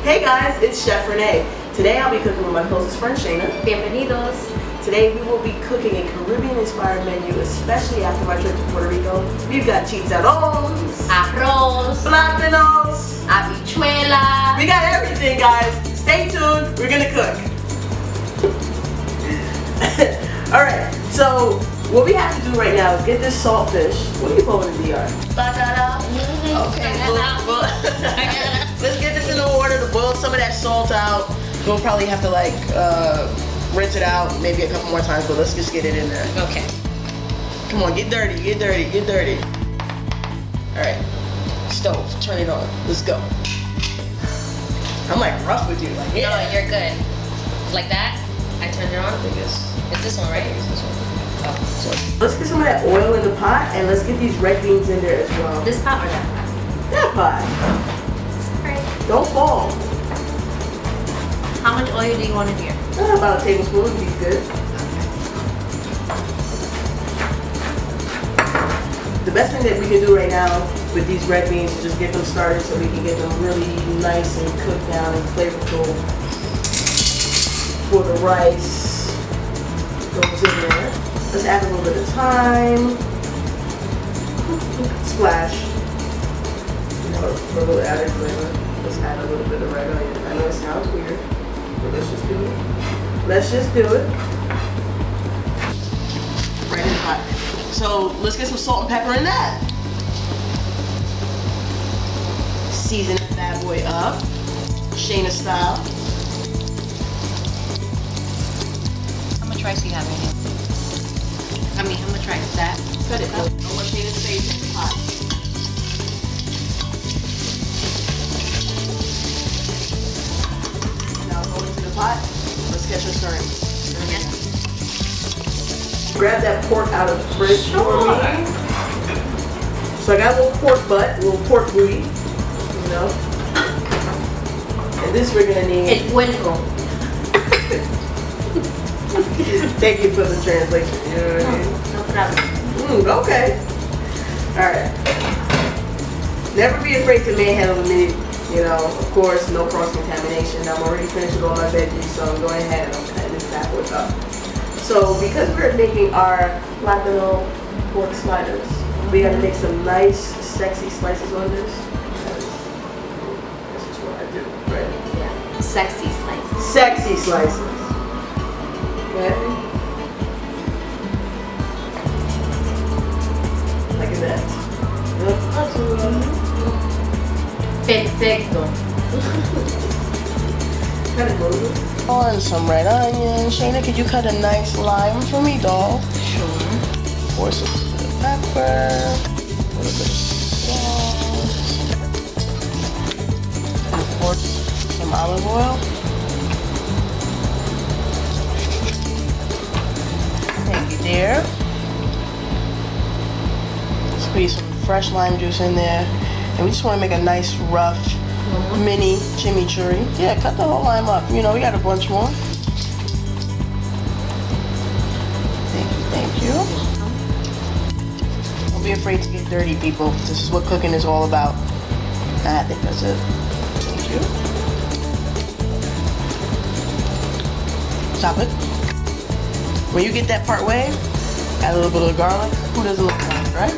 Hey guys, it's Chef Renee. Today I'll be cooking with my closest friend Shana. Bienvenidos. Today we will be cooking a Caribbean-inspired menu, especially after my trip to Puerto Rico. We've got chicharrones, Arroz, plátanos, habichuela. we got everything, guys. Stay tuned, we're gonna cook. Alright, so what we have to do right now is get this saltfish. What do you call it in DR? Bacalao. Okay, let's get this in order to boil some of that salt out. We'll probably have to like rinse it out maybe a couple more times, but let's just get it in there. Okay. Come on, get dirty, get dirty, get dirty. Alright, stove, turn it on. Let's go. I'm like rough with you, like yeah. No, you're good. Like that? I turned it on? I think it's this one, right? it's this one. Oh. So, let's get some of that oil in the pot and let's get these red beans in there as well. This pot or that pot? That pot. Alright. Don't fall. How much oil do you want in here? About a tablespoon would be good. The best thing that we can do right now with these red beans is just get them started so we can get them really nice and cooked down and flavorful for the rice. Goes in there. Let's add a little bit of thyme. Splash. For a little added flavor. Let's add a little bit of red onion. I know it sounds weird, but let's just do it. Let's just do it. Right in the pot. So let's get some salt and pepper in that. Season that bad boy up. Shana style. How much rice do you have in here? How much rice is that? Cut it up. I want Shana's face in the pot. Now go into the pot. Let's get her stirring. Okay. Grab that pork out of the fridge for me. So I got a little pork butt, a little pork booty, you know. And this we're gonna need. El puerco. Thank you for the translation. You know what I mean? No problem. Okay. Alright. Never be afraid to manhandle the meat. You know, of course, no cross-contamination. I'm already finished with all my veggies, so I'm going ahead and I'm cutting this bad boy up. So because we're making our plátano pork sliders, we gotta make some nice, sexy slices on this. This is what I do, right? Yeah. Sexy slices. Sexy slices. Okay. Like that. Perfecto. Cut it a little bit. On some red onion. Shana, could you cut a nice lime for me, doll? Sure. Pour some pepper. A little bit of salt. And pour some olive oil. Thank you, dear. Squeeze some fresh lime juice in there. And we just want to make a nice rough mini chimichurri. Yeah, cut the whole lime up. You know, we got a bunch more. Thank you. Don't be afraid to get dirty, people. This is what cooking is all about. I think that's it. Thank you. Chop it. When you get that part way, add a little bit of garlic. Who doesn't like garlic, right?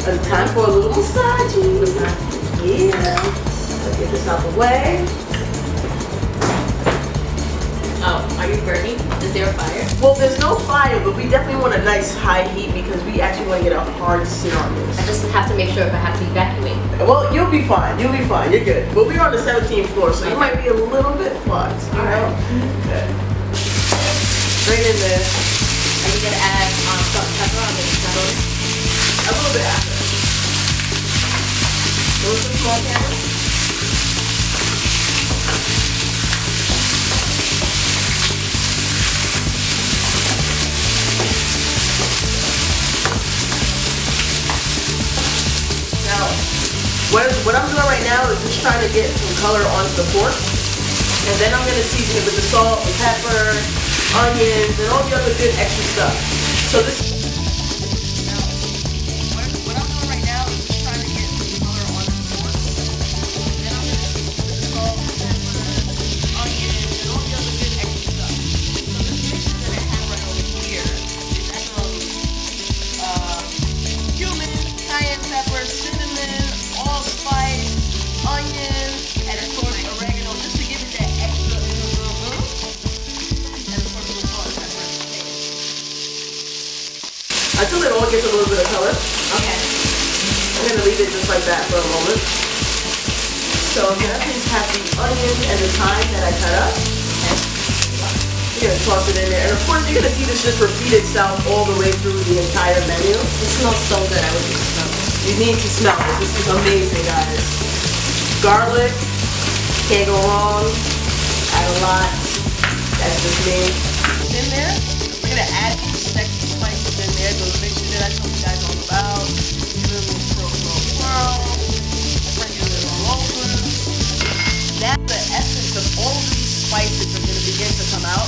And time for a little massage. Yeah. Let's get this out the way. Oh, are you burning? Is there a fire? Well, there's no fire, but we definitely want a nice high heat because we actually want to get a hard sit on this. I just have to make sure if I have to evacuate. Well, you'll be fine. You'll be fine. You're good. But we're on the 17th floor, so you might be a little bit plugged. You know? Okay. Straight in there. Are you gonna add salt and pepper on the pepper? A little bit after. Those are small cans. Now, what I'm doing right now is just trying to get some color onto the pork. And then I'm going to season it with the salt and pepper, onions, and all the other good extra stuff. So this until it all gets a little bit of color. Okay. I'm gonna leave it just like that for a moment. So I'm gonna have the onions and the thyme that I cut up. You're gonna toss it in there, and of course you're gonna see this just repeat itself all the way through the entire menu. It smells so good. I would just smell it. You need to smell it. This is amazing, guys. Garlic, can't go wrong. Add a lot. That's just me. In there, we're gonna add these sexy spices in there. Those mixtures that I told you guys all about. Give it a little swirl. Bring it a little over. Now the essence of all of these spices are gonna begin to come out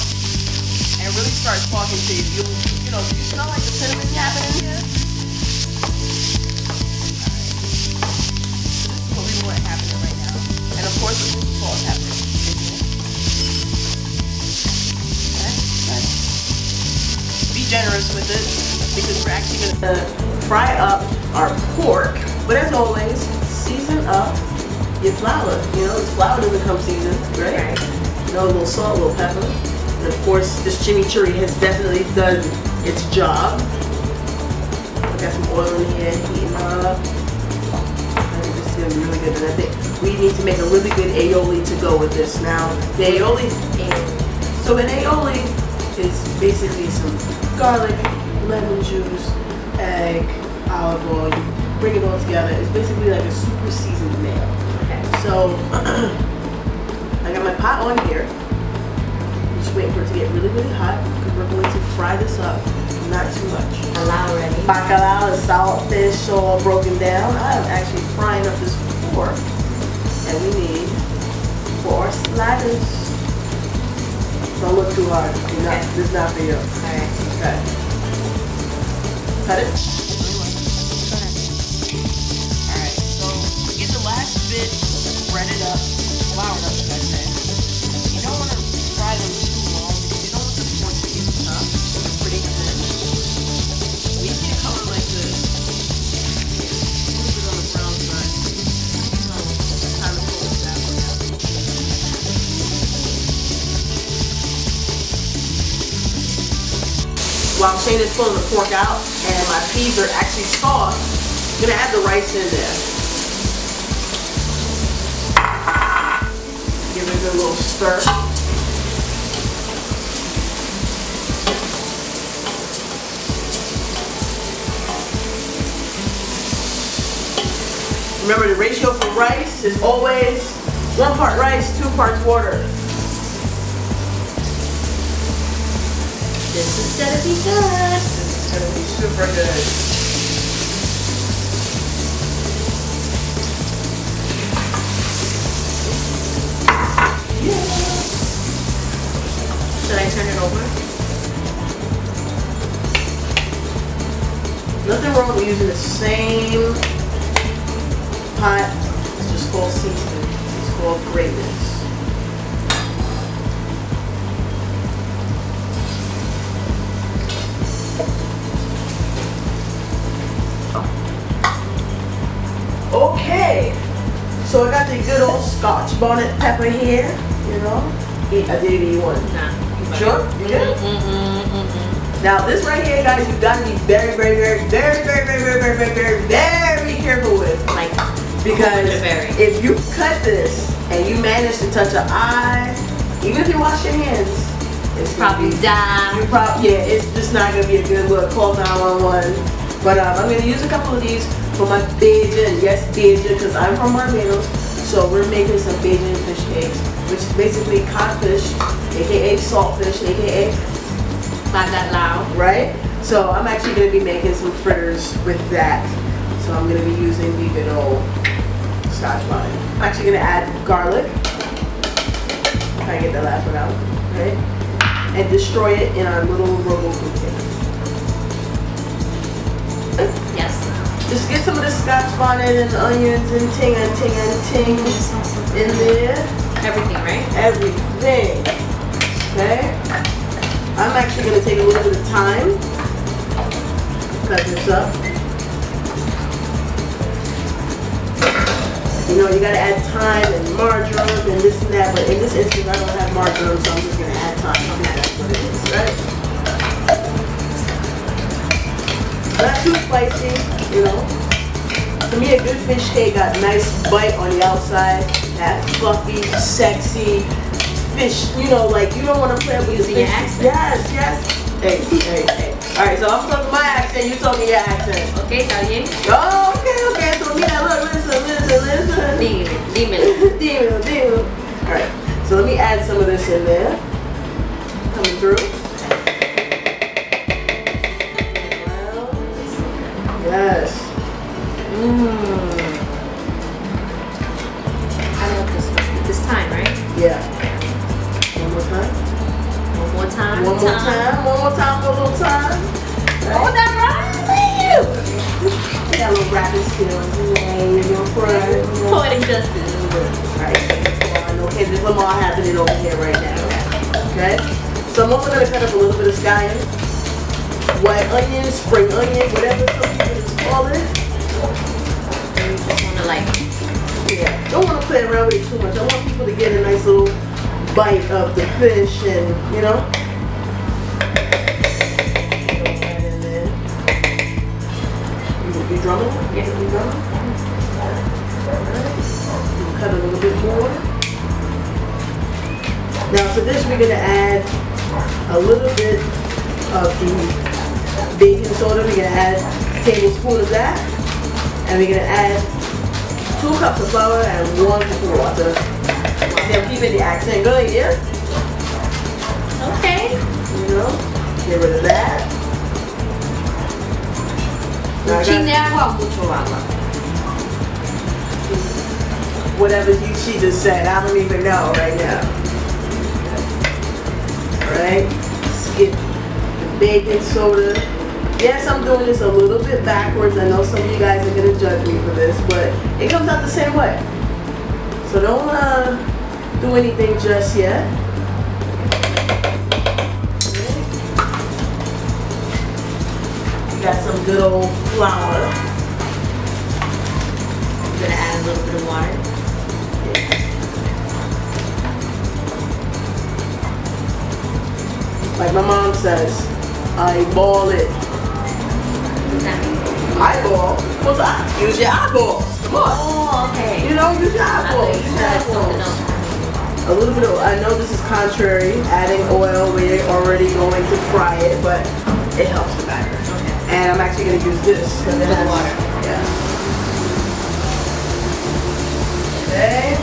and really start talking to you. You know, do you smell like the cinnamon happening here? What we want happening right now. And of course the blue sauce happening. Be generous with it because we're actually gonna fry up our pork. But as always, season up your flour. You know, this flour doesn't come seasoned, right? You know, a little salt, a little pepper. And of course, this chimichurri has definitely done its job. I got some oil in here, heating up. I think this is gonna be really good. And I think we need to make a really good aioli to go with this. Now, the aioli. So an aioli is basically some garlic, lemon juice, egg, olive oil. You bring it all together. It's basically like a super seasoned meal. Okay. So I got my pot on here. I'm just waiting for it to get really, really hot because we're going to fry this up. Not too much. Allow ready. Bacalao is saltfish all broken down. I'm actually frying up this pork. And we need 4 sliders. Don't look too hard. Okay. This is not for you. Alright. Okay. Cut it. Go ahead. Alright, so get the last bit breaded up, floured up, should I say. You don't want to fry them too long because you don't want the pork to get tough. It's pretty thin. We need a color like this. A little bit on the brown side. So it's time to pull that one out. While Shana's pulling the pork out and my peas are actually soft, I'm gonna add the rice in there. Give it a good little stir. Remember the ratio for rice is always 1 part rice, 2 parts water. This is gonna be good. This is gonna be super good. Yeah. Should I turn it over? Nothing wrong with using the same pot. It's just called seasoning. It's called greatness. Okay, so I got the good old Scotch bonnet pepper here, you know. I did eat one. Nah. Sure? You good? Now this right here, guys, you gotta be very, very, very, very, very, very, very, very, very, very careful with. Like, Because very. if you cut this and you manage to touch an eye, even if you wash your hands, it's probably die. yeah, it's just not gonna be a good look. Call 911. But I'm gonna use a couple of these for my Bajan. Yes, Bajan, because I'm from Barbados. So we're making some Bajan fish cakes, which is basically codfish, aka saltfish, aka Bacalao. right? So I'm actually gonna be making some fritters with that. So I'm gonna be using the good old Scotch bonnet. I'm actually gonna add garlic. Try and get that last one out, right? And destroy it in our little robo cookie. Yes. Just get some of the Scotch bonnet and the onions and ting and ting and ting in there. Everything, right? Everything. Okay? I'm actually going to take a little bit of time to cut this up. You know, you got to add thyme and marjoram and this and that, but in this instance I don't have marjoram, so I'm just going to add thyme. Okay, that's what it is, right? Not too spicy, you know. To me, a good fish cake got a nice bite on the outside. That fluffy, sexy fish, you know, like you don't want to play with your fish. Yes, yes. Hey, hey, hey. All right, so I'm talking my accent, you talking your accent. Okay, está bien. Oh, okay. So mira, look, listen. Dímelo. All right, so let me add some of this in there. Coming through. Yes. I love this one. This time, right? Yeah. One more time. One more time. One more time for a little time. Oh, that right. Got a little rapping skills. Your friend. Poetic justice. Right. Okay, there's Lamar happening over here right now. Okay. So I'm also gonna cut up a little bit of scallion, white onion, spring onion, whatever some people just call it. You just wanna like. Yeah. Don't want to play around with it too much. I want people to get a nice little bite of the fish and, you know. You drumming? Yeah. You drumming? Alright. Cut a little bit more. Now for this we're going to add a little bit of the baking soda. We're going to add a tablespoon of that. And we're going to add 2 cups of flour and 1 cup of water. Then keeping the accent going, yeah? Okay. You know, get rid of that. Now Chin de agua o mucho agua? whatever she just said, I don't even know right now. Alright, skip the baking soda. Yes, I'm doing this a little bit backwards. I know some of you guys are going to judge me for this, but it comes out the same way. So don't do anything just yet. We got some good old flour. I'm gonna add a little bit of water. Like my mom says, eyeball it. What does that mean? Eyeball? What's that? Use your eyeballs. Come on. Oh, okay. You know, use your I thought eyeballs. you Use your said something eyeballs. else. A little bit of, I know this is contrary, adding oil, we're already going to fry it, but it helps the batter. Okay. And I'm actually going to use this. A little water. Yeah. Okay.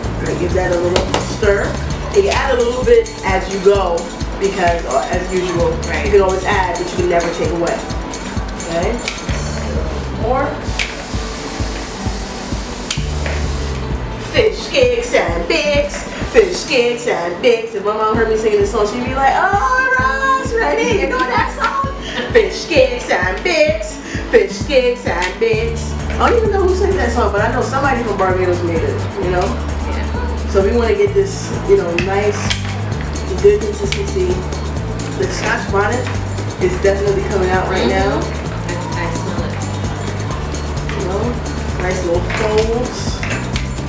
I'm going to give that a little stir. And you add a little bit as you go, because, or as usual, Right. you can always add, but you can never take away. Okay. More. Fish cakes and bakes, fish cakes and bakes. If my mom heard me singing this song, she'd be like, "Oh, Ross, Renee, you know that song? Fish cakes and bakes, fish cakes and bakes." I don't even know who sang that song, but I know somebody from Barbados made it, you know? Yeah. So we want to get this, you know, nice, good consistency. The Scotch bonnet is definitely coming out right now. I smell it. You know, nice little folds.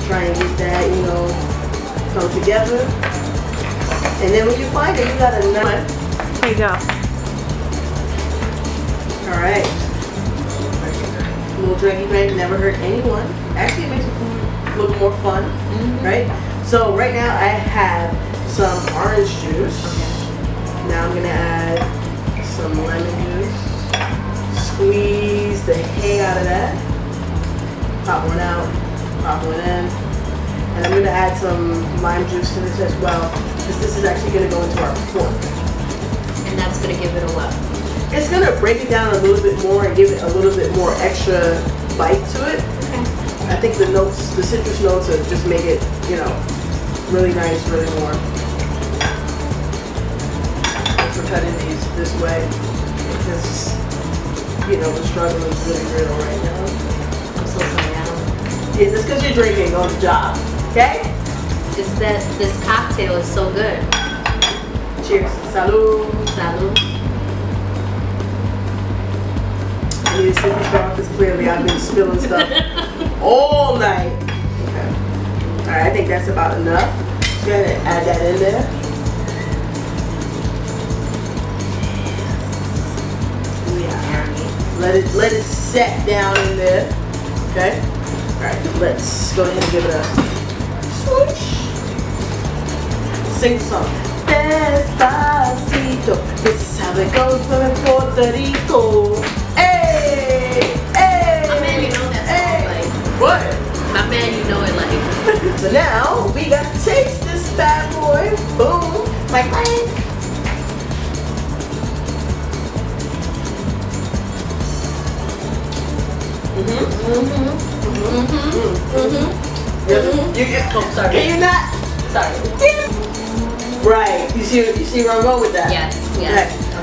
Try and get that, you know, come together. And then when you find it, you got a nut. There you go. All right. A little drinky drink never hurt anyone. Actually, it makes it look more fun, right? So right now I have some orange juice. Now I'm gonna add some lemon juice. Squeeze the hay out of that. Pop one out. Pop one in. And I'm going to add some lime juice to this as well, because this is actually going to go into our pork. And that's gonna give it a what? It's going to break it down a little bit more and give it a little bit more extra bite to it. Okay. I think the notes, the citrus notes, will just make it, you know, really nice, really warm. Thanks for cutting these this way, because, you know, the struggle is really real right now. I'm so sorry. Yeah, just because you're drinking on the job, okay? This cocktail is so good. Cheers. Salud. Salud. I need a sippy straw because clearly I've been spilling stuff all night. Okay. All right, I think that's about enough. Go ahead and add that in there. Let it set down in there. Okay? Alright, let's go ahead and give it a swoosh. Sing the song. Despacito. This is how it goes from Puerto Rico. Hey! Hey! My man, you know that song, like. What? My man, you know it, like. So now we got to taste this bad boy. Boom. Like. You get. Oh, sorry. Can you not? Sorry. Right. You see where I'm going with that? Yes.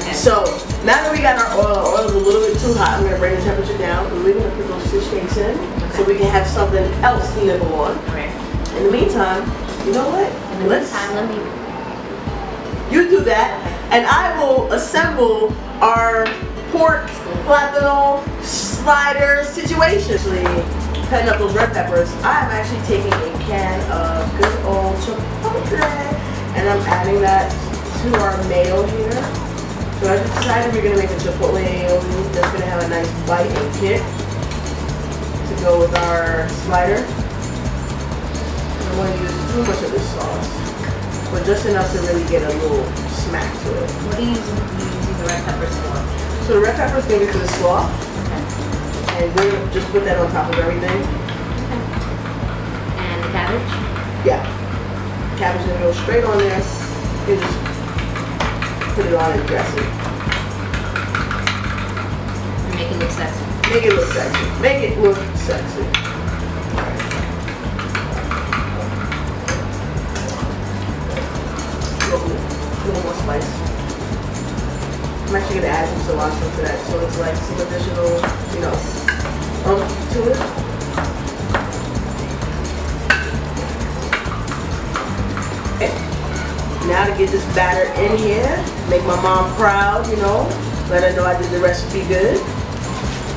Okay. So now that we got our oil's a little bit too hot, I'm gonna bring the temperature down and we're gonna put those fish cakes in so we can have something else to nibble on. Alright. In the meantime, you know what? In the meantime, let me. You do that, and I will assemble our pork platinum slider situation. Actually, cutting up those red peppers, I'm actually taking a can of good old chipotle, and I'm adding that to our mayo here. So I decided we're gonna make a chipotle aioli that's gonna have a nice bite and kick to go with our slider. I don't want to use too much of this sauce, but just enough to really get a little smack to it. What are you using the red peppers for? So the red pepper is going to be for the slaw, Okay. and we're going to just put that on top of everything. And the cabbage? Yeah. Cabbage is going to go straight on there. You just put it on and dress it. And make it look sexy. Make it look sexy. Make it look sexy. A little more spice. I'm actually going to add some cilantro to that, so it's like some additional, to it. Okay. Now to get this batter in here, make my mom proud, let her know I did the recipe good.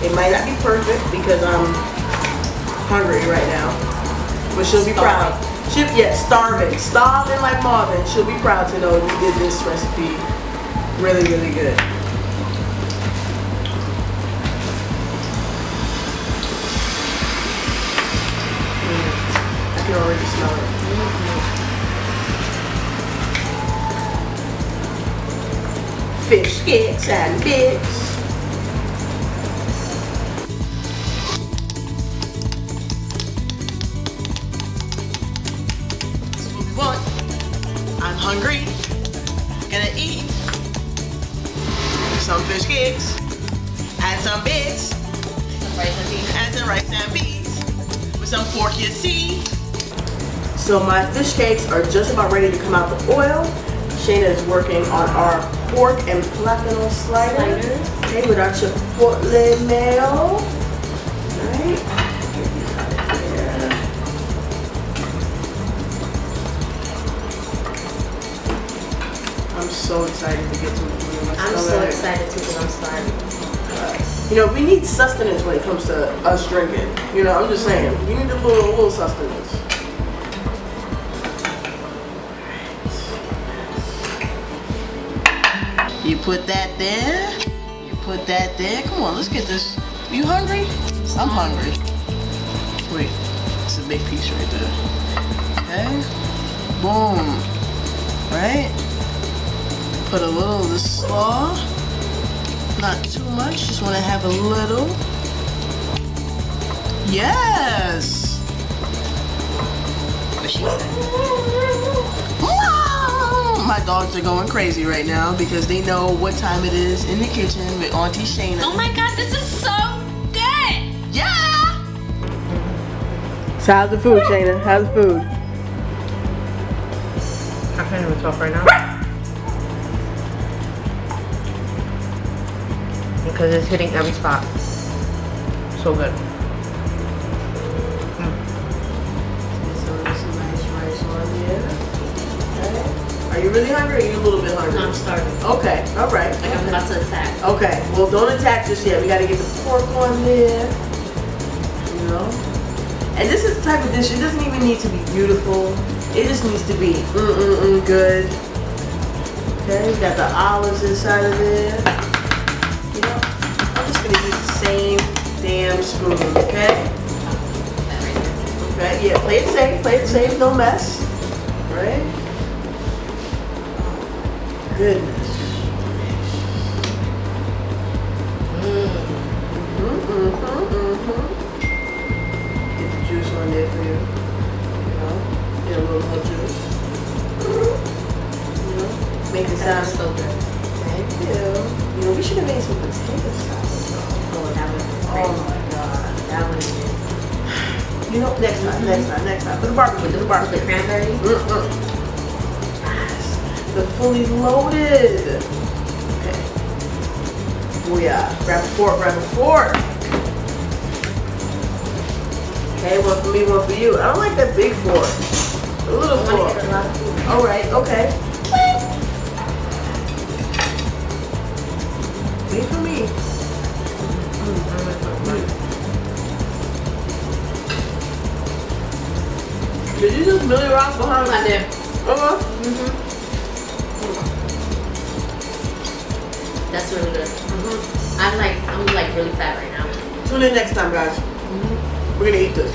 It might not be perfect because I'm hungry right now, but she'll be proud. Starving like Marvin. She'll be proud to know we did this recipe really, really good. I can already smell it. Fish sticks and bits. This is what we want. I'm hungry. Gonna eat some fish cakes and some bits and some rice and beans with some pork you see. So my fish cakes are just about ready to come out the oil. Shana is working on our pork and platinum sliders. Okay, with our chipotle mayo. Right. I'm so excited to get to it. I'm so excited too because I'm starving. We need sustenance when it comes to us drinking. I'm just saying. You need a little sustenance. You put that there. You put that there. Come on, let's get this. You hungry? I'm hungry. Wait, it's a big piece right there. Okay. Boom. Right? Put a little of the slaw. Not too much, just want to have a little. Yes! What she said. My dogs are going crazy right now because they know what time it is in the kitchen with Auntie Shana. Oh my god, this is so good! Yeah! So how's the food, Shana? How's the food? I can't even talk right now. Because it's hitting every spot. So good. So there's some nice rice on here. Okay. Are you really hungry or are you a little bit hungry? No, I'm starving. Okay, alright. Like I'm about to attack. Okay, well don't attack just yet. We gotta get the pork on there. And this is the type of dish, it doesn't even need to be beautiful. It just needs to be good. Okay, we got the olives inside of there. I'm just gonna use the them spoon, okay? That right there. Okay, yeah, play it safe, no mess. Right? Goodness. Get the juice on there for you. You know, get a little more juice. You know, make it sound so good. Thank you. You know, we should have made some potato salad. Oh, that would be Oh my God. That would have been. You know, next time. For the barbecue, With the cranberry? Yes. The fully loaded. Okay. Oh yeah. Grab a fork. Okay, one for me, one for you. I don't like that big fork. A little I want fork. to get a lot of food. Alright, okay. Wait for me. Did you just Millie Rock behind I did. That's really good. I'm like really fat right now. Tune in next time, guys. We're gonna eat this.